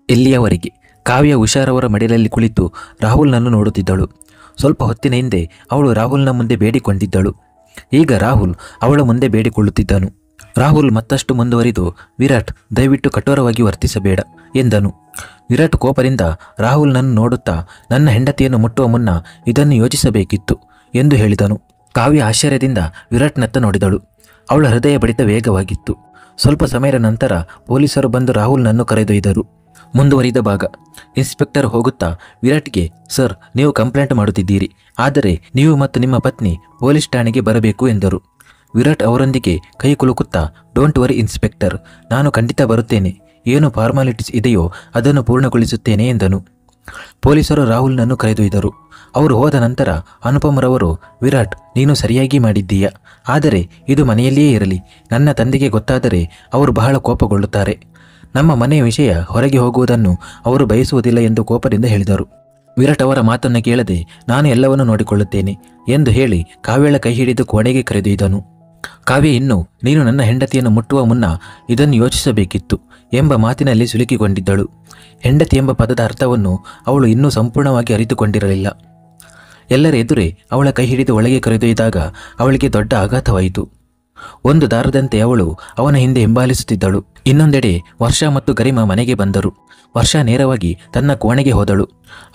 ಇಲ್ಲಿಯವರೆಗೆ ಕಾವ್ಯ ಹುಷಾರವರ ಮಡಿಲಲ್ಲಿ ಕುಳಿತು ರಾಹುಲ್ನನ್ನು ನೋಡುತ್ತಿದ್ದಳು. ಸ್ವಲ್ಪ ಹೊತ್ತಿನ ಹಿಂದೆ ಅವಳು ರಾಹುಲ್ನ ಮುಂದೆ ಬೇಡಿಕೊಂಡಿದ್ದಳು. ಈಗ ರಾಹುಲ್ ಅವಳ ಮುಂದೆ ಬೇಡಿಕೊಳ್ಳುತ್ತಿದ್ದನು. ರಾಹುಲ್ ಮತ್ತಷ್ಟು ಮುಂದುವರಿದು, ವಿರಾಟ್, ದಯವಿಟ್ಟು ಕಠೋರವಾಗಿ ವರ್ತಿಸಬೇಡ ಎಂದನು. ವಿರಾಟ್ ಕೋಪದಿಂದ ರಾಹುಲ್ನನ್ನು ನೋಡುತ್ತಾ, ನನ್ನ ಹೆಂಡತಿಯನ್ನು ಮುಟ್ಟುವ ಮುನ್ನ ಇದನ್ನು ಯೋಚಿಸಬೇಕಿತ್ತು ಎಂದು ಹೇಳಿದನು. ಕಾವ್ಯ ಆಶ್ಚರ್ಯದಿಂದ ವಿರಾಟ್ನತ್ತ ನೋಡಿದಳು. ಅವಳ ಹೃದಯ ಬಡಿತ ವೇಗವಾಗಿತ್ತು. ಸ್ವಲ್ಪ ಸಮಯದ ನಂತರ ಪೊಲೀಸರು ಬಂದು ರಾಹುಲ್ನನ್ನು ಕರೆದೊಯ್ದರು. ಮುಂದುವರಿದ ಭಾಗ. ಇನ್ಸ್ಪೆಕ್ಟರ್ ಹೋಗುತ್ತಾ ವಿರಾಟ್ಗೆ, ಸರ್, ನೀವು ಕಂಪ್ಲೇಂಟ್ ಮಾಡುತ್ತಿದ್ದೀರಿ, ಆದರೆ ನೀವು ಮತ್ತು ನಿಮ್ಮ ಪತ್ನಿ ಪೊಲೀಸ್ ಠಾಣೆಗೆ ಬರಬೇಕು ಎಂದರು. ವಿರಾಟ್ ಅವರೊಂದಿಗೆ ಕೈ ಕುಲುಕುತ್ತಾ, ಡೋಂಟ್ ವರಿ ಇನ್ಸ್ಪೆಕ್ಟರ್, ನಾನು ಖಂಡಿತ ಬರುತ್ತೇನೆ, ಏನು ಫಾರ್ಮಾಲಿಟೀಸ್ ಇದೆಯೋ ಅದನ್ನು ಪೂರ್ಣಗೊಳಿಸುತ್ತೇನೆ ಎಂದನು. ಪೊಲೀಸರು ರಾಹುಲ್ನನ್ನು ಕರೆದೊಯ್ದರು. ಅವರು ಹೋದ ನಂತರ ಅನುಪಮ್ರವರು, ವಿರಾಟ್, ನೀನು ಸರಿಯಾಗಿ ಮಾಡಿದ್ದೀಯಾ, ಆದರೆ ಇದು ಮನೆಯಲ್ಲಿಯೇ ಇರಲಿ, ನನ್ನ ತಂದೆಗೆ ಗೊತ್ತಾದರೆ ಅವರು ಬಹಳ ಕೋಪಗೊಳ್ಳುತ್ತಾರೆ, ನಮ್ಮ ಮನೆಯ ವಿಷಯ ಹೊರಗೆ ಹೋಗುವುದನ್ನು ಅವರು ಬಯಸುವುದಿಲ್ಲ ಎಂದು ಕೋಪದಿಂದ ಹೇಳಿದರು. ವಿರಾಟ್ ಅವರ ಮಾತನ್ನು ಕೇಳದೆ, ನಾನು ಎಲ್ಲವನ್ನೂ ನೋಡಿಕೊಳ್ಳುತ್ತೇನೆ ಎಂದು ಹೇಳಿ ಕಾವ್ಯಳ ಕೈ ಹಿಡಿದು ಕೋಣೆಗೆ ಕರೆದೊಯ್ದನು. ಕಾವ್ಯ ಇನ್ನು, ನೀನು ನನ್ನ ಹೆಂಡತಿಯನ್ನು ಮುಟ್ಟುವ ಮುನ್ನ ಇದನ್ನು ಯೋಚಿಸಬೇಕಿತ್ತು ಎಂಬ ಮಾತಿನಲ್ಲಿ ಸಿಲುಕಿಕೊಂಡಿದ್ದಳು. ಹೆಂಡತಿ ಎಂಬ ಪದದ ಅರ್ಥವನ್ನು ಅವಳು ಇನ್ನೂ ಸಂಪೂರ್ಣವಾಗಿ ಅರಿತುಕೊಂಡಿರಲಿಲ್ಲ. ಎಲ್ಲರ ಎದುರೇ ಅವಳ ಕೈ ಹಿಡಿದು ಒಳಗೆ ಕರೆದೊಯ್ದಾಗ ಅವಳಿಗೆ ದೊಡ್ಡ ಆಘಾತವಾಯಿತು. ಒಂದು ದಾರದಂತೆ ಅವಳು ಅವನ ಹಿಂದೆ ಹಿಂಬಾಲಿಸುತ್ತಿದ್ದಳು. ಇನ್ನೊಂದೆಡೆ ವರ್ಷಾ ಮತ್ತು ಗರಿಮಾ ಮನೆಗೆ ಬಂದರು. ವರ್ಷಾ ನೇರವಾಗಿ ತನ್ನ ಕೋಣೆಗೆ ಹೋದಳು.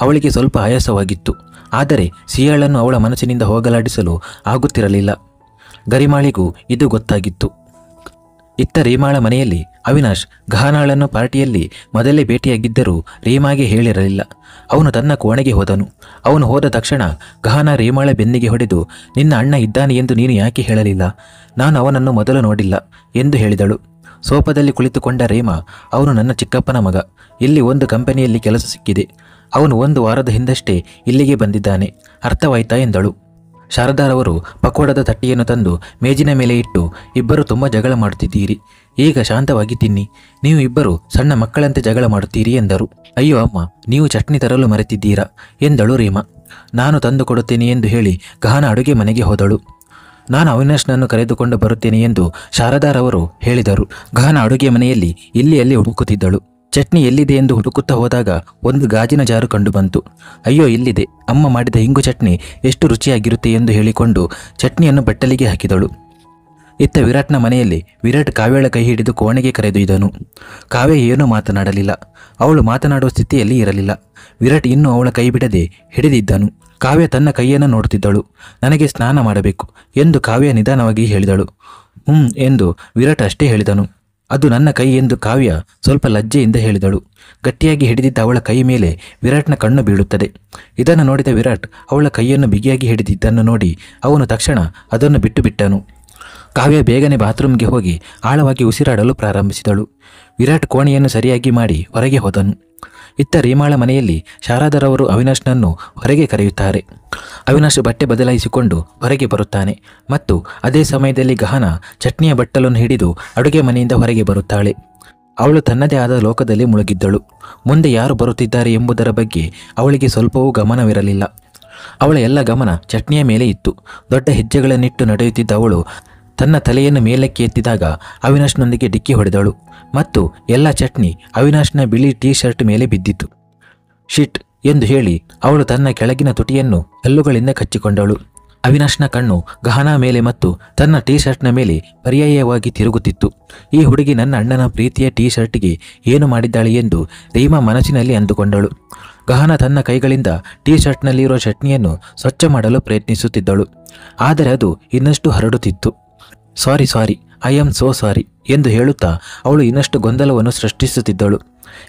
ಅವಳಿಗೆ ಸ್ವಲ್ಪ ಆಯಾಸವಾಗಿತ್ತು, ಆದರೆ ಸಿಯಾಳನ್ನು ಅವಳ ಮನಸ್ಸಿನಿಂದ ಹೋಗಲಾಡಿಸಲು ಆಗುತ್ತಿರಲಿಲ್ಲ. ಗರಿಮಾಳಿಗೂ ಇದು ಗೊತ್ತಾಗಿತ್ತು. ಇತ್ತ ರೀಮಾಳ ಮನೆಯಲ್ಲಿ ಅವಿನಾಶ್ ಗಹನಾಳನ್ನು ಪಾರ್ಟಿಯಲ್ಲಿ ಮೊದಲೇ ಭೇಟಿಯಾಗಿದ್ದರೂ ರೀಮಾಗೆ ಹೇಳಿರಲಿಲ್ಲ. ಅವನು ತನ್ನ ಕೋಣೆಗೆ ಹೋದನು. ಅವನು ಹೋದ ತಕ್ಷಣ ಗಹನ ರೀಮಾಳ ಬೆನ್ನಿಗೆ ಹೊಡೆದು, ನಿನ್ನ ಅಣ್ಣ ಇದ್ದಾನೆ ಎಂದು ನೀನು ಯಾಕೆ ಹೇಳಲಿಲ್ಲ, ನಾನು ಅವನನ್ನು ಮೊದಲು ನೋಡಿಲ್ಲ ಎಂದು ಹೇಳಿದಳು. ಸೋಫಾದಲ್ಲಿ ಕುಳಿತುಕೊಂಡ ರೀಮಾ, ಅವನು ನನ್ನ ಚಿಕ್ಕಪ್ಪನ ಮಗ, ಇಲ್ಲಿ ಒಂದು ಕಂಪನಿಯಲ್ಲಿ ಕೆಲಸ ಸಿಕ್ಕಿದೆ, ಅವನು 1 ವಾರದ ಹಿಂದಷ್ಟೇ ಇಲ್ಲಿಗೆ ಬಂದಿದ್ದಾನೆ, ಅರ್ಥವಾಯ್ತಾ ಎಂದಳು. ಶಾರದಾರವರು ಪಕೋಡದ ತಟ್ಟೆಯನ್ನು ತಂದು ಮೇಜಿನ ಮೇಲೆ ಇಟ್ಟು, ಇಬ್ಬರು ತುಂಬ ಜಗಳ ಮಾಡುತ್ತಿದ್ದೀರಿ, ಈಗ ಶಾಂತವಾಗಿ ತಿನ್ನಿ, ನೀವು ಇಬ್ಬರು ಸಣ್ಣ ಮಕ್ಕಳಂತೆ ಜಗಳ ಮಾಡುತ್ತೀರಿ ಎಂದರು. ಅಯ್ಯೋ ಅಮ್ಮ, ನೀವು ಚಟ್ನಿ ತರಲು ಮರೆತಿದ್ದೀರಾ ಎಂದಳು ರೀಮಾ. ನಾನು ತಂದು ಕೊಡುತ್ತೇನೆ ಎಂದು ಹೇಳಿ ಗಹನ ಅಡುಗೆ ಮನೆಗೆ ಹೋದಳು. ನಾನು ಅವಿನಾಶ್ನನ್ನು ಕರೆದುಕೊಂಡು ಬರುತ್ತೇನೆ ಎಂದು ಶಾರದಾರವರು ಹೇಳಿದರು. ಗಹನ ಅಡುಗೆ ಮನೆಯಲ್ಲಿ ಇಲ್ಲಿ ಅಲ್ಲಿ ಹುಡುಕುತ್ತಿದ್ದಳು. ಚಟ್ನಿ ಎಲ್ಲಿದೆ ಎಂದು ಹುಡುಕುತ್ತಾ ಹೋದಾಗ ಒಂದು ಗಾಜಿನ ಜಾರು ಕಂಡುಬಂತು. ಅಯ್ಯೋ, ಇಲ್ಲಿದೆ, ಅಮ್ಮ ಮಾಡಿದ ಹಿಂಗು ಚಟ್ನಿ ಎಷ್ಟು ರುಚಿಯಾಗಿರುತ್ತೆ ಎಂದು ಹೇಳಿಕೊಂಡು ಚಟ್ನಿಯನ್ನು ಬಟ್ಟಲಿಗೆ ಹಾಕಿದಳು. ಇತ್ತ ವಿರಾಟ್ನ ಮನೆಯಲ್ಲಿ ವಿರಾಟ್ ಕಾವ್ಯಳ ಕೈ ಹಿಡಿದು ಕೋಣೆಗೆ ಕರೆದೊಯ್ದನು. ಕಾವ್ಯ ಏನೂ ಮಾತನಾಡಲಿಲ್ಲ. ಅವಳು ಮಾತನಾಡುವ ಸ್ಥಿತಿಯಲ್ಲಿ ಇರಲಿಲ್ಲ. ವಿರಾಟ್ ಇನ್ನೂ ಅವಳ ಕೈ ಬಿಡದೆ ಹಿಡಿದಿದ್ದನು. ಕಾವ್ಯ ತನ್ನ ಕೈಯನ್ನು ನೋಡುತ್ತಿದ್ದಳು. ನನಗೆ ಸ್ನಾನ ಮಾಡಬೇಕು ಎಂದು ಕಾವ್ಯ ನಿಧಾನವಾಗಿ ಹೇಳಿದಳು. ಎಂದು ವಿರಾಟ್ ಅಷ್ಟೇ ಹೇಳಿದನು. ಅದು ನನ್ನ ಕೈ ಎಂದು ಕಾವ್ಯ ಸ್ವಲ್ಪ ಲಜ್ಜೆಯಿಂದ ಹೇಳಿದಳು. ಗಟ್ಟಿಯಾಗಿ ಹಿಡಿದಿದ್ದ ಅವಳ ಕೈ ಮೇಲೆ ವಿರಾಟ್ನ ಕಣ್ಣು ಬೀಳುತ್ತದೆ. ಇದನ್ನು ನೋಡಿದ ವಿರಾಟ್ ಅವಳ ಕೈಯನ್ನು ಬಿಗಿಯಾಗಿ ಹಿಡಿದಿದ್ದನ್ನು ನೋಡಿ ಅವನು ತಕ್ಷಣ ಅದನ್ನು ಬಿಟ್ಟು ಬಿಟ್ಟನು. ಕಾವ್ಯ ಬೇಗನೆ ಬಾತ್ರೂಮ್ಗೆ ಹೋಗಿ ಆಳವಾಗಿ ಉಸಿರಾಡಲು ಪ್ರಾರಂಭಿಸಿದಳು. ವಿರಾಟ್ ಕೋಣೆಯನ್ನು ಸರಿಯಾಗಿ ಮಾಡಿ ಹೊರಗೆ ಹೋದನು. ಇತ್ತ ರೀಮಾಳ ಮನೆಯಲ್ಲಿ ಶಾರದಾರವರು ಅವಿನಾಶ್ನನ್ನು ಹೊರಗೆ ಕರೆಯುತ್ತಾರೆ. ಅವಿನಾಶ್ ಬಟ್ಟೆ ಬದಲಾಯಿಸಿಕೊಂಡು ಹೊರಗೆ ಬರುತ್ತಾನೆ ಮತ್ತು ಅದೇ ಸಮಯದಲ್ಲಿ ಗಹನ ಚಟ್ನಿಯ ಬಟ್ಟಲನ್ನು ಹಿಡಿದು ಅಡುಗೆ ಮನೆಯಿಂದ ಹೊರಗೆ ಬರುತ್ತಾಳೆ. ಅವಳು ತನ್ನದೇ ಆದ ಲೋಕದಲ್ಲಿ ಮುಳುಗಿದ್ದಳು. ಮುಂದೆ ಯಾರು ಬರುತ್ತಿದ್ದಾರೆ ಎಂಬುದರ ಬಗ್ಗೆ ಅವಳಿಗೆ ಸ್ವಲ್ಪವೂ ಗಮನವಿರಲಿಲ್ಲ. ಅವಳ ಎಲ್ಲ ಗಮನ ಚಟ್ನಿಯ ಮೇಲೆ ಇತ್ತು. ದೊಡ್ಡ ಹೆಜ್ಜೆಗಳನ್ನಿಟ್ಟು ನಡೆಯುತ್ತಿದ್ದ ಅವಳು ತನ್ನ ತಲೆಯನ್ನು ಮೇಲಕ್ಕೆ ಎತ್ತಿದಾಗ ಅವಿನಾಶ್ನೊಂದಿಗೆ ಡಿಕ್ಕಿ ಹೊಡೆದಳು ಮತ್ತು ಎಲ್ಲ ಚಟ್ನಿ ಅವಿನಾಶ್ನ ಬಿಳಿ ಟೀ ಶರ್ಟ್ ಮೇಲೆ ಬಿದ್ದಿತು. ಶಿಟ್ ಎಂದು ಹೇಳಿ ಅವಳು ತನ್ನ ಕೆಳಗಿನ ತುಟಿಯನ್ನು ಹಲ್ಲುಗಳಿಂದ ಕಚ್ಚಿಕೊಂಡಳು. ಅವಿನಾಶ್ನ ಕಣ್ಣು ಗಹನ ಮೇಲೆ ಮತ್ತು ತನ್ನ ಟೀ ಶರ್ಟ್ನ ಮೇಲೆ ಪರ್ಯಾಯವಾಗಿ ತಿರುಗುತ್ತಿತ್ತು. ಈ ಹುಡುಗಿ ನನ್ನ ಅಣ್ಣನ ಪ್ರೀತಿಯ ಟೀ ಶರ್ಟ್ಗೆ ಏನು ಮಾಡಿದ್ದಾಳೆ ಎಂದು ರೀಮಾ ಮನಸ್ಸಿನಲ್ಲಿ ಅಂದುಕೊಂಡಳು. ಗಹನ ತನ್ನ ಕೈಗಳಿಂದ ಟೀ ಶರ್ಟ್ನಲ್ಲಿರುವ ಚಟ್ನಿಯನ್ನು ಸ್ವಚ್ಛ ಮಾಡಲು ಪ್ರಯತ್ನಿಸುತ್ತಿದ್ದಳು, ಆದರೆ ಅದು ಇನ್ನಷ್ಟು ಹರಡುತ್ತಿತ್ತು. ಸಾರಿ, ಐ ಆಮ್ ಸೋ ಸಾರಿ ಎಂದು ಹೇಳುತ್ತಾ ಅವಳು ಇನ್ನಷ್ಟು ಗೊಂದಲವನ್ನು ಸೃಷ್ಟಿಸುತ್ತಿದ್ದಳು.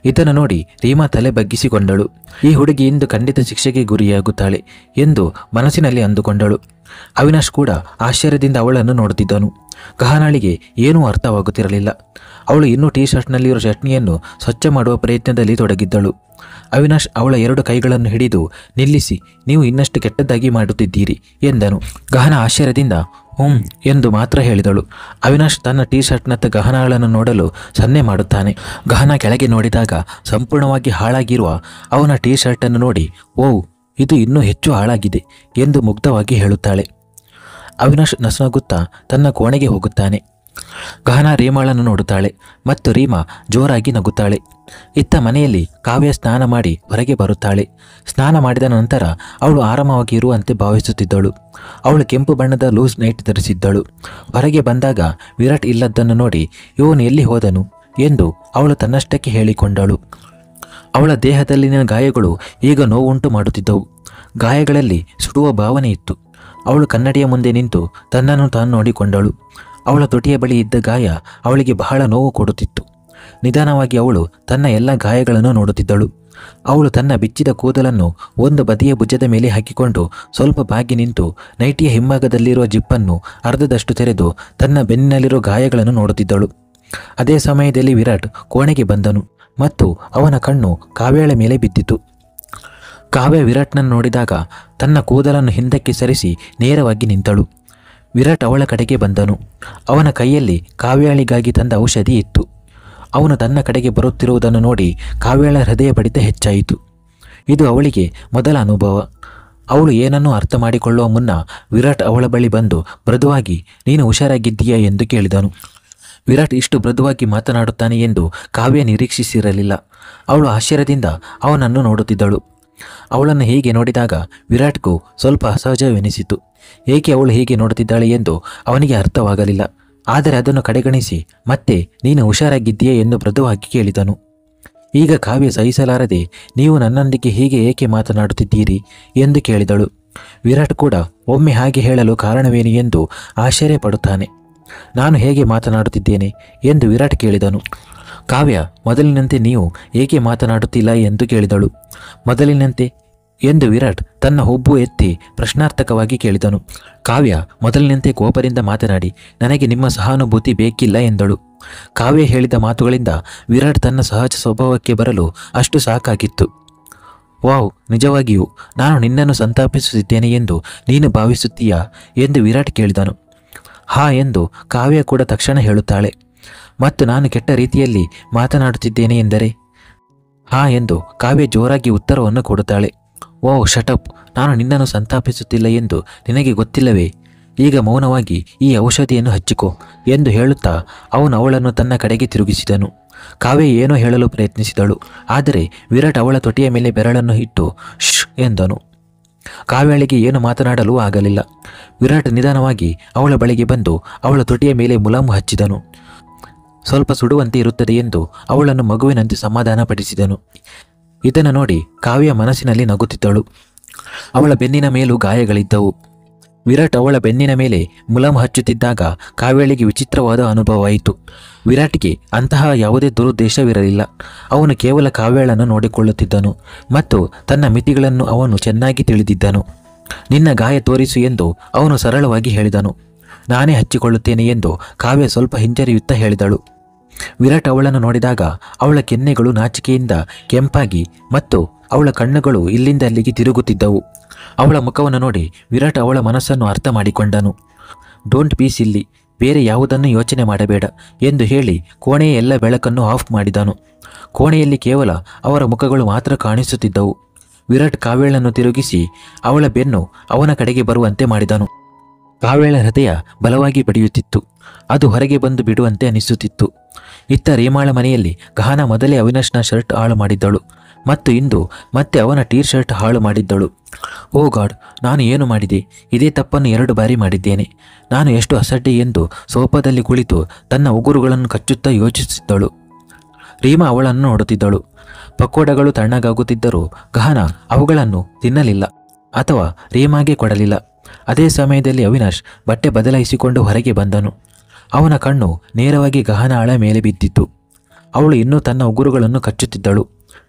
ಇದನ್ನು ನೋಡಿ ರೀಮಾ ತಲೆ ಬಗ್ಗಿಸಿಕೊಂಡಳು. ಈ ಹುಡುಗಿ ಇಂದು ಖಂಡಿತ ಶಿಕ್ಷೆಗೆ ಗುರಿಯಾಗುತ್ತಾಳೆ ಎಂದು ಮನಸ್ಸಿನಲ್ಲಿ ಅಂದುಕೊಂಡಳು. ಅವಿನಾಶ್ ಕೂಡ ಆಶ್ಚರ್ಯದಿಂದ ಅವಳನ್ನು ನೋಡುತ್ತಿದ್ದನು. ಗಹನಾಳಿಗೆ ಏನೂ ಅರ್ಥವಾಗುತ್ತಿರಲಿಲ್ಲ. ಅವಳು ಇನ್ನೂ ಟೀ ಶರ್ಟ್ನಲ್ಲಿರುವ ಚಟ್ನಿಯನ್ನು ಸ್ವಚ್ಛ ಮಾಡುವ ಪ್ರಯತ್ನದಲ್ಲಿ ತೊಡಗಿದ್ದಳು. ಅವಿನಾಶ್ ಅವಳ 2 ಕೈಗಳನ್ನು ಹಿಡಿದು, ನಿಲ್ಲಿಸಿ, ನೀವು ಇನ್ನಷ್ಟು ಕೆಟ್ಟದ್ದಾಗಿ ಮಾಡುತ್ತಿದ್ದೀರಿ ಎಂದನು. ಗಹನ ಆಶ್ಚರ್ಯದಿಂದ ಎಂದು ಮಾತ್ರ ಹೇಳಿದಳು. ಅವಿನಾಶ್ ತನ್ನ ಟೀ ಶರ್ಟ್ನತ್ತ ಗಹನಾಳನ್ನು ನೋಡಲು ಸನ್ನೆ ಮಾಡುತ್ತಾನೆ. ಗಹನ ಕೆಳಗೆ ನೋಡಿದಾಗ ಸಂಪೂರ್ಣವಾಗಿ ಹಾಳಾಗಿರುವ ಅವನ ಟೀ ಶರ್ಟನ್ನು ನೋಡಿ, ಓಹ್, ಇದು ಇನ್ನೂ ಹೆಚ್ಚು ಹಾಳಾಗಿದೆ ಎಂದು ಮುಗ್ಧವಾಗಿ ಹೇಳುತ್ತಾಳೆ. ಅವಿನಾಶ್ ನಸುನಗುತ್ತಾ ತನ್ನ ಕೋಣೆಗೆ ಹೋಗುತ್ತಾನೆ. ಗಹನ ರೀಮಾಳನ್ನು ನೋಡುತ್ತಾಳೆ ಮತ್ತು ರೀಮಾ ಜೋರಾಗಿ ನಗುತ್ತಾಳೆ. ಇತ್ತ ಮನೆಯಲ್ಲಿ ಕಾವ್ಯ ಸ್ನಾನ ಮಾಡಿ ಹೊರಗೆ ಬರುತ್ತಾಳೆ. ಸ್ನಾನ ಮಾಡಿದ ನಂತರ ಅವಳು ಆರಾಮವಾಗಿ ಇರುವಂತೆ ಭಾವಿಸುತ್ತಿದ್ದಳು. ಅವಳು ಕೆಂಪು ಬಣ್ಣದ ಲೂಸ್ ನೈಟ್ ಧರಿಸಿದ್ದಳು. ಹೊರಗೆ ಬಂದಾಗ ವಿರಾಟ್ ಇಲ್ಲದ್ದನ್ನು ನೋಡಿ ಇವನು ಎಲ್ಲಿ ಹೋದನು ಎಂದು ಅವಳು ತನ್ನಷ್ಟಕ್ಕೆ ಹೇಳಿಕೊಂಡಳು. ಅವಳ ದೇಹದಲ್ಲಿನ ಗಾಯಗಳು ಈಗ ನೋವುಂಟು ಮಾಡುತ್ತಿದ್ದವು. ಗಾಯಗಳಲ್ಲಿ ಸುಡುವ ಭಾವನೆ ಇತ್ತು. ಅವಳು ಕನ್ನಡಿಯ ಮುಂದೆ ನಿಂತು ತನ್ನನ್ನು ತಾನು ನೋಡಿಕೊಂಡಳು. ಅವಳ ತೊಟಿಯ ಬಳಿ ಇದ್ದ ಗಾಯ ಅವಳಿಗೆ ಬಹಳ ನೋವು ಕೊಡುತ್ತಿತ್ತು. ನಿಧಾನವಾಗಿ ಅವಳು ತನ್ನ ಎಲ್ಲ ಗಾಯಗಳನ್ನು ನೋಡುತ್ತಿದ್ದಳು. ಅವಳು ತನ್ನ ಬಿಚ್ಚಿದ ಕೂದಲನ್ನು ಒಂದು ಬದಿಯ ಭುಜದ ಮೇಲೆ ಹಾಕಿಕೊಂಡು ಸ್ವಲ್ಪ ಬಾಗಿ ನಿಂತು ನೈಟಿಯ ಹಿಂಭಾಗದಲ್ಲಿರುವ ಜಿಪ್ಪನ್ನು ಅರ್ಧದಷ್ಟು ತೆರೆದು ತನ್ನ ಬೆನ್ನಿನಲ್ಲಿರೋ ಗಾಯಗಳನ್ನು ನೋಡುತ್ತಿದ್ದಳು. ಅದೇ ಸಮಯದಲ್ಲಿ ವಿರಾಟ್ ಕೋಣೆಗೆ ಬಂದನು ಮತ್ತು ಅವನ ಕಣ್ಣು ಕಾವ್ಯಳ ಮೇಲೆ ಬಿದ್ದಿತು. ಕಾವ್ಯ ವಿರಾಟ್ನನ್ನು ನೋಡಿದಾಗ ತನ್ನ ಕೂದಲನ್ನು ಹಿಂದಕ್ಕೆ ಸರಿಸಿ ನೇರವಾಗಿ ನಿಂತಳು. ವಿರಾಟ್ ಅವಳ ಕಡೆಗೆ ಬಂದನು. ಅವನ ಕೈಯಲ್ಲಿ ಕಾವ್ಯಾಳಿಗಾಗಿ ತಂದ ಔಷಧಿ ಇತ್ತು. ಅವನು ತನ್ನ ಕಡೆಗೆ ಬರುತ್ತಿರುವುದನ್ನು ನೋಡಿ ಕಾವ್ಯಾಳ ಹೃದಯ ಬಡಿತ ಹೆಚ್ಚಾಯಿತು. ಇದು ಅವಳಿಗೆ ಮೊದಲ ಅನುಭವ. ಅವಳು ಏನನ್ನೂ ಅರ್ಥ ಮಾಡಿಕೊಳ್ಳುವ ಮುನ್ನ ವಿರಾಟ್ ಅವಳ ಬಳಿ ಬಂದು ಮೃದುವಾಗಿ ನೀನು ಹುಷಾರಾಗಿದ್ದೀಯಾ ಎಂದು ಕೇಳಿದನು. ವಿರಾಟ್ ಇಷ್ಟು ಮೃದುವಾಗಿ ಮಾತನಾಡುತ್ತಾನೆ ಎಂದು ಕಾವ್ಯ ನಿರೀಕ್ಷಿಸಿರಲಿಲ್ಲ. ಅವಳು ಆಶ್ಚರ್ಯದಿಂದ ಅವನನ್ನು ನೋಡುತ್ತಿದ್ದಳು. ಅವಳನ್ನು ಹೀಗೆ ನೋಡಿದಾಗ ವಿರಾಟ್ಗೂ ಸ್ವಲ್ಪ ಅಸಹಜವೆನಿಸಿತು. ಏಕೆ ಅವಳು ಹೀಗೆ ನೋಡುತ್ತಿದ್ದಾಳೆ ಎಂದು ಅವನಿಗೆ ಅರ್ಥವಾಗಲಿಲ್ಲ. ಆದರೆ ಅದನ್ನು ಕಡೆಗಣಿಸಿ ಮತ್ತೆ ನೀನು ಹುಷಾರಾಗಿದ್ದೀಯೇ ಎಂದು ಮೃದುವಾಗಿ ಕೇಳಿದನು. ಈಗ ಕಾವ್ಯ ಸಹಿಸಲಾರದೆ ನೀವು ನನ್ನೊಂದಿಗೆ ಹೀಗೆ ಏಕೆ ಮಾತನಾಡುತ್ತಿದ್ದೀರಿ ಎಂದು ಕೇಳಿದಳು. ವಿರಾಟ್ ಕೂಡ ಒಮ್ಮೆ ಹಾಗೆ ಹೇಳಲು ಕಾರಣವೇನು ಎಂದು ಆಶ್ಚರ್ಯಪಡುತ್ತಾನೆ. ನಾನು ಹೇಗೆ ಮಾತನಾಡುತ್ತಿದ್ದೇನೆ ಎಂದು ವಿರಾಟ್ ಕೇಳಿದನು. ಕಾವ್ಯ ಮೊದಲಿನಂತೆ ನೀವು ಏಕೆ ಮಾತನಾಡುತ್ತಿಲ್ಲ ಎಂದು ಕೇಳಿದಳು. ಮೊದಲಿನಂತೆ ಎಂದು ವಿರಾಟ್ ತನ್ನ ಹುಬ್ಬು ಎತ್ತಿ ಪ್ರಶ್ನಾರ್ಥಕವಾಗಿ ಕೇಳಿದನು. ಕಾವ್ಯ ಮೊದಲಿನಂತೆ ಕೋಪದಿಂದ ಮಾತನಾಡಿ ನನಗೆ ನಿಮ್ಮ ಸಹಾನುಭೂತಿ ಬೇಕಿಲ್ಲ ಎಂದಳು. ಕಾವ್ಯ ಹೇಳಿದ ಮಾತುಗಳಿಂದ ವಿರಾಟ್ ತನ್ನ ಸಹಜ ಸ್ವಭಾವಕ್ಕೆ ಬರಲು ಅಷ್ಟು ಸಾಕಾಗಿತ್ತು. ವಾವ್, ನಿಜವಾಗಿಯೂ ನಾನು ನಿನ್ನನ್ನು ಸಂತಾಪಿಸುತ್ತಿದ್ದೇನೆ ಎಂದು ನೀನು ಭಾವಿಸುತ್ತೀಯಾ ಎಂದು ವಿರಾಟ್ ಕೇಳಿದನು. ಹಾ ಎಂದು ಕಾವ್ಯ ಕೂಡ ತಕ್ಷಣ ಹೇಳುತ್ತಾಳೆ. ಮತ್ತು ನಾನು ಕೆಟ್ಟ ರೀತಿಯಲ್ಲಿ ಮಾತನಾಡುತ್ತಿದ್ದೇನೆ ಎಂದರೆ? ಹಾ ಎಂದು ಕಾವ್ಯ ಜೋರಾಗಿ ಉತ್ತರವನ್ನು ಕೊಡುತ್ತಾಳೆ. ಓ ಶಟಪ್, ನಾನು ನಿನ್ನನ್ನು ಸಂತಾಪಿಸುತ್ತಿಲ್ಲ ಎಂದು ನಿನಗೆ ಗೊತ್ತಿಲ್ಲವೇ? ಈಗ ಮೌನವಾಗಿ ಈ ಔಷಧಿಯನ್ನು ಹಚ್ಚಿಕೋ ಎಂದು ಹೇಳುತ್ತಾ ಅವನು ಅವಳನ್ನು ತನ್ನ ಕಡೆಗೆ ತಿರುಗಿಸಿದನು. ಕಾವ್ಯ ಏನೋ ಹೇಳಲು ಪ್ರಯತ್ನಿಸಿದಳು. ಆದರೆ ವಿರಾಟ್ ಅವಳ ತೊಟಿಯ ಮೇಲೆ ಬೆರಳನ್ನು ಇಟ್ಟು ಶ್ ಎಂದನು. ಕಾವ್ಯಾಳಿಗೆ ಏನು ಮಾತನಾಡಲು ಆಗಲಿಲ್ಲ. ವಿರಾಟ್ ನಿಧಾನವಾಗಿ ಅವಳ ಬಳಿಗೆ ಬಂದು ಅವಳ ತೊಟಿಯ ಮೇಲೆ ಮುಲಾಮು ಹಚ್ಚಿದನು. ಸ್ವಲ್ಪ ಸುಡುವಂತೆ ಇರುತ್ತದೆ ಎಂದು ಅವಳನ್ನು ಮಗುವಿನಂತೆ ಸಮಾಧಾನಪಡಿಸಿದನು. ಇದನ್ನು ನೋಡಿ ಕಾವ್ಯ ಮನಸ್ಸಿನಲ್ಲಿ ನಗುತ್ತಿದ್ದಳು. ಅವಳ ಬೆನ್ನಿನ ಮೇಲೂ ಗಾಯಗಳಿದ್ದವು. ವಿರಾಟ್ ಅವಳ ಬೆನ್ನಿನ ಮೇಲೆ ಮುಲಾಮು ಹಚ್ಚುತ್ತಿದ್ದಾಗ ಕಾವ್ಯಳಿಗೆ ವಿಚಿತ್ರವಾದ ಅನುಭವವಾಯಿತು. ವಿರಾಟ್ಗೆ ಅಂತಹ ಯಾವುದೇ ದುರುದ್ದೇಶವಿರಲಿಲ್ಲ. ಅವನು ಕೇವಲ ಕಾವ್ಯಳನ್ನು ನೋಡಿಕೊಳ್ಳುತ್ತಿದ್ದನು ಮತ್ತು ತನ್ನ ಮಿತಿಗಳನ್ನು ಅವನು ಚೆನ್ನಾಗಿ ತಿಳಿದಿದ್ದನು. ನಿನ್ನ ಗಾಯ ತೋರಿಸು ಎಂದು ಅವನು ಸರಳವಾಗಿ ಹೇಳಿದನು. ನಾನೇ ಹಚ್ಚಿಕೊಳ್ಳುತ್ತೇನೆ ಎಂದು ಕಾವ್ಯ ಸ್ವಲ್ಪ ಹಿಂಜರಿಯುತ್ತಾ ಹೇಳಿದಳು. ವಿರಾಟ್ ಅವಳನ್ನು ನೋಡಿದಾಗ ಅವಳ ಕೆನ್ನೆಗಳು ನಾಚಿಕೆಯಿಂದ ಕೆಂಪಾಗಿ ಮತ್ತು ಅವಳ ಕಣ್ಣುಗಳು ಇಲ್ಲಿಂದ ಅಲ್ಲಿಗೆ ತಿರುಗುತ್ತಿದ್ದವು. ಅವಳ ಮುಖವನ್ನು ನೋಡಿ ವಿರಾಟ್ ಅವಳ ಮನಸ್ಸನ್ನು ಅರ್ಥ ಮಾಡಿಕೊಂಡನು. ಡೋಂಟ್ ಬಿ ಸಿಲ್ಲಿ, ಬೇರೆ ಯಾವುದನ್ನು ಯೋಚನೆ ಮಾಡಬೇಡ ಎಂದು ಹೇಳಿ ಕೋಣೆಯ ಎಲ್ಲ ಬೆಳಕನ್ನು ಆಫ್ ಮಾಡಿದನು. ಕೋಣೆಯಲ್ಲಿ ಕೇವಲ ಅವರ ಮುಖಗಳು ಮಾತ್ರ ಕಾಣಿಸುತ್ತಿದ್ದವು. ವಿರಾಟ್ ಕಾವ್ಯಳನ್ನು ತಿರುಗಿಸಿ ಅವಳ ಬೆನ್ನು ಅವನ ಕಡೆಗೆ ಬರುವಂತೆ ಮಾಡಿದನು. ಕಾವ್ಯಳ ಹೃದಯ ಬಲವಾಗಿ ಬಡಿಯುತ್ತಿತ್ತು. ಅದು ಹೊರಗೆ ಬಂದು ಬಿಡುವಂತೆ ಅನಿಸುತ್ತಿತ್ತು. ಇತ್ತ ರೀಮಾಳ ಮನೆಯಲ್ಲಿ ಗಹನ ಮೊದಲೇ ಅವಿನಾಶ್ನ ಶರ್ಟ್ ಹಾಳು ಮಾಡಿದ್ದಳು ಮತ್ತು ಇಂದು ಮತ್ತೆ ಅವನ ಟೀ ಶರ್ಟ್ ಹಾಳು ಮಾಡಿದ್ದಳು. ಓ ಗಾಡ್, ನಾನು ಏನು ಮಾಡಿದೆ? ಇದೇ ತಪ್ಪನ್ನು 2 ಬಾರಿ ಮಾಡಿದ್ದೇನೆ. ನಾನು ಎಷ್ಟು ಅಸಡ್ಡೆ ಎಂದು ಸೋಫಾದಲ್ಲಿ ಕುಳಿತು ತನ್ನ ಉಗುರುಗಳನ್ನು ಕಚ್ಚುತ್ತಾ ಯೋಚಿಸಿದ್ದಳು. ರೀಮಾ ಅವಳನ್ನು ನೋಡುತ್ತಿದ್ದಳು. ಪಕೋಡಗಳು ತಣ್ಣಗಾಗುತ್ತಿದ್ದರೂ ಗಹನ ಅವುಗಳನ್ನು ತಿನ್ನಲಿಲ್ಲ ಅಥವಾ ರೀಮಾಗೆ ಕೊಡಲಿಲ್ಲ. ಅದೇ ಸಮಯದಲ್ಲಿ ಅವಿನಾಶ್ ಬಟ್ಟೆ ಬದಲಾಯಿಸಿಕೊಂಡು ಹೊರಗೆ ಬಂದನು. ಅವನ ಕಣ್ಣು ನೇರವಾಗಿ ಗಹನ ಆಳ ಮೇಲೆ ಬಿದ್ದಿತ್ತು. ಅವಳು ಇನ್ನೂ ತನ್ನ ಉಗುರುಗಳನ್ನು ಕಚ್ಚುತ್ತಿದ್ದಳು.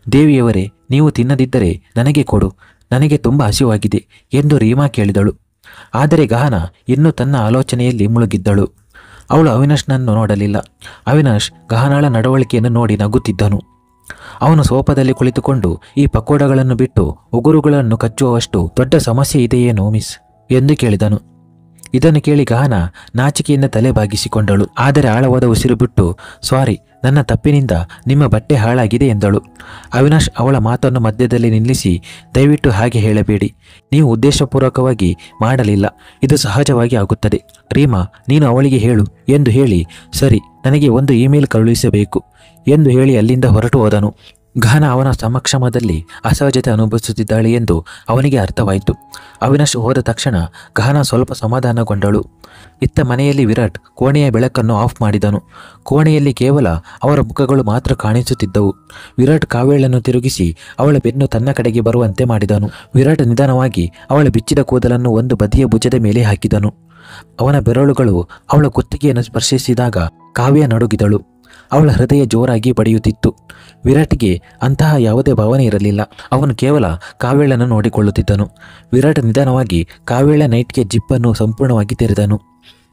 ದೇವಿಯವರೇ, ನೀವು ತಿನ್ನದಿದ್ದರೆ ನನಗೆ ಕೊಡು, ನನಗೆ ತುಂಬ ಹಸಿವಾಗಿದೆ ಎಂದು ರೀಮಾ ಕೇಳಿದಳು. ಆದರೆ ಗಹನ ಇನ್ನೂ ತನ್ನ ಆಲೋಚನೆಯಲ್ಲಿ ಮುಳುಗಿದ್ದಳು. ಅವಳು ಅವಿನಾಶ್ನನ್ನು ನೋಡಲಿಲ್ಲ. ಅವಿನಾಶ್ ಗಹನಾಳ ನಡವಳಿಕೆಯನ್ನು ನೋಡಿ ನಗುತ್ತಿದ್ದನು. ಅವನು ಸೋಫಾದಲ್ಲಿ ಕುಳಿತುಕೊಂಡು ಈ ಪಕೋಡಗಳನ್ನು ಬಿಟ್ಟು ಉಗುರುಗಳನ್ನು ಕಚ್ಚುವಷ್ಟು ದೊಡ್ಡ ಸಮಸ್ಯೆ ಇದೆಯೇನೋ ಮಿಸ್ ಎಂದು ಕೇಳಿದನು. ಇದನ್ನು ಕೇಳಿ ಗಹನ ನಾಚಿಕೆಯಿಂದ ತಲೆ ಬಾಗಿಸಿಕೊಂಡಳು. ಆದರೆ ಆಳವಾದ ಉಸಿರು ಬಿಟ್ಟು ಸಾರಿ, ನನ್ನ ತಪ್ಪಿನಿಂದ ನಿಮ್ಮ ಬಟ್ಟೆ ಹಾಳಾಗಿದೆ ಎಂದಳು. ಅವಿನಾಶ್ ಅವಳ ಮಾತನ್ನು ಮಧ್ಯದಲ್ಲಿ ನಿಲ್ಲಿಸಿ, ದಯವಿಟ್ಟು ಹಾಗೆ ಹೇಳಬೇಡಿ. ನೀವು ಉದ್ದೇಶಪೂರ್ವಕವಾಗಿ ಮಾಡಲಿಲ್ಲ. ಇದು ಸಹಜವಾಗಿ ಆಗುತ್ತದೆ. ರೀಮಾ, ನೀನು ಅವಳಿಗೆ ಹೇಳು ಎಂದು ಹೇಳಿ, ಸರಿ, ನನಗೆ ಒಂದು ಇಮೇಲ್ ಕಳುಹಿಸಬೇಕು ಎಂದು ಹೇಳಿ ಅಲ್ಲಿಂದ ಹೊರಟು ಹೋದನು. ಗಾನಾ ಅವನ ಸಮಕ್ಷಮದಲ್ಲಿ ಅಸಹಜತೆ ಅನುಭವಿಸುತ್ತಿದ್ದಾಳೆ ಎಂದು ಅವನಿಗೆ ಅರ್ಥವಾಯಿತು. ಅವಿನಾಶ್ ಹೋದ ತಕ್ಷಣ ಗಾನಾ ಸ್ವಲ್ಪ ಸಮಾಧಾನಗೊಂಡಳು. ಇತ್ತ ಮನೆಯಲ್ಲಿ ವಿರಾಟ್ ಕೋಣೆಯ ಬೆಳಕನ್ನು ಆಫ್ ಮಾಡಿದನು. ಕೋಣೆಯಲ್ಲಿ ಕೇವಲ ಅವರ ಮುಖಗಳು ಮಾತ್ರ ಕಾಣಿಸುತ್ತಿದ್ದವು. ವಿರಾಟ್ ಕಾವ್ಯಳನ್ನು ತಿರುಗಿಸಿ ಅವಳ ಬೆನ್ನು ತನ್ನ ಕಡೆಗೆ ಬರುವಂತೆ ಮಾಡಿದನು. ವಿರಾಟ್ ನಿಧಾನವಾಗಿ ಅವಳ ಬಿಚ್ಚಿದ ಕೂದಲನ್ನು ಒಂದು ಬದಿಯ ಭುಜದ ಮೇಲೆ ಹಾಕಿದನು. ಅವನ ಬೆರಳುಗಳು ಅವಳ ಕುತ್ತಿಗೆಯನ್ನು ಸ್ಪರ್ಶಿಸಿದಾಗ ಕಾವ್ಯ ನಡುಗಿದಳು. ಅವಳ ಹೃದಯ ಜೋರಾಗಿ ಬಡಿಯುತ್ತಿತ್ತು. ವಿರಾಟ್ಗೆ ಅಂತಹ ಯಾವುದೇ ಭಾವನೆ ಇರಲಿಲ್ಲ. ಅವನು ಕೇವಲ ಕಾವ್ಯಳನ್ನು ನೋಡಿಕೊಳ್ಳುತ್ತಿದ್ದನು. ವಿರಾಟ್ ನಿಧಾನವಾಗಿ ಕಾವ್ಯಳ ನೈಟ್ಗೆ ಜಿಪ್ಪನ್ನು ಸಂಪೂರ್ಣವಾಗಿ ತೆರೆದನು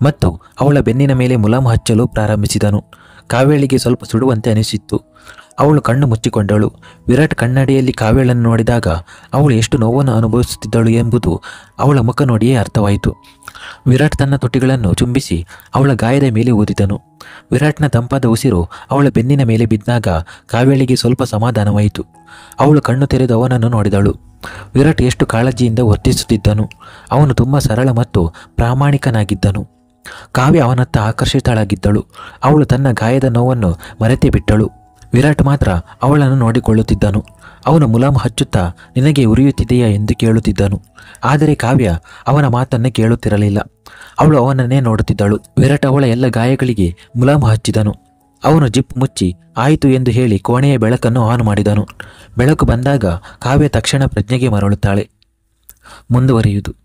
ಮತ್ತು ಅವಳ ಬೆನ್ನಿನ ಮೇಲೆ ಮುಲಾಮು ಹಚ್ಚಲು ಪ್ರಾರಂಭಿಸಿದನು. ಕಾವ್ಯಳಿಗೆ ಸ್ವಲ್ಪ ಸುಡುವಂತೆ ಅನಿಸಿತ್ತು. ಅವಳು ಕಣ್ಣು ಮುಚ್ಚಿಕೊಂಡಳು. ವಿರಾಟ್ ಕನ್ನಡಿಯಲ್ಲಿ ಕಾವ್ಯಳನ್ನು ನೋಡಿದಾಗ ಅವಳು ಎಷ್ಟು ನೋವನ್ನು ಅನುಭವಿಸುತ್ತಿದ್ದಳು ಎಂಬುದು ಅವಳ ಮುಖ ನೋಡಿಯೇ ಅರ್ಥವಾಯಿತು. ವಿರಾಟ್ ತನ್ನ ತುಟಿಗಳನ್ನು ಚುಂಬಿಸಿ ಅವಳ ಗಾಯದ ಮೇಲೆ ಊದಿದನು. ವಿರಾಟ್ನ ತಂಪಾದ ಉಸಿರು ಅವಳ ಬೆನ್ನಿನ ಮೇಲೆ ಬಿದ್ದಾಗ ಕಾವ್ಯಳಿಗೆ ಸ್ವಲ್ಪ ಸಮಾಧಾನವಾಯಿತು. ಅವಳು ಕಣ್ಣು ತೆರೆದು ಅವನನ್ನು ನೋಡಿದಳು. ವಿರಾಟ್ ಎಷ್ಟು ಕಾಳಜಿಯಿಂದ ವರ್ತಿಸುತ್ತಿದ್ದನು. ಅವನು ತುಂಬ ಸರಳ ಮತ್ತು ಪ್ರಾಮಾಣಿಕನಾಗಿದ್ದನು. ಕಾವ್ಯ ಅವನತ್ತ ಆಕರ್ಷಿತಳಾಗಿದ್ದಳು. ಅವಳು ತನ್ನ ಗಾಯದ ನೋವನ್ನು ಮರೆತೇ ಬಿಟ್ಟಳು. ವಿರಾಟ್ ಮಾತ್ರ ಅವಳನ್ನು ನೋಡಿಕೊಳ್ಳುತ್ತಿದ್ದನು. ಅವನು ಮುಲಾಮು ಹಚ್ಚುತ್ತಾ, ನಿನಗೆ ಉರಿಯುತ್ತಿದೆಯಾ ಎಂದು ಕೇಳುತ್ತಿದ್ದನು. ಆದರೆ ಕಾವ್ಯ ಅವನ ಮಾತನ್ನೇ ಕೇಳುತ್ತಿರಲಿಲ್ಲ. ಅವಳು ಅವನನ್ನೇ ನೋಡುತ್ತಿದ್ದಳು. ವಿರಾಟ್ ಅವಳ ಎಲ್ಲ ಗಾಯಗಳಿಗೆ ಮುಲಾಮು ಹಚ್ಚಿದನು. ಅವನು ಜಿಪ್ ಮುಚ್ಚಿ ಆಯಿತು ಎಂದು ಹೇಳಿ ಕೋಣೆಯ ಬೆಳಕನ್ನು ಆನ್ ಮಾಡಿದನು. ಬೆಳಕು ಬಂದಾಗ ಕಾವ್ಯ ತಕ್ಷಣ ಪ್ರಜ್ಞೆಗೆ ಮರಳುತ್ತಾಳೆ. ಮುಂದುವರಿಯುವುದು.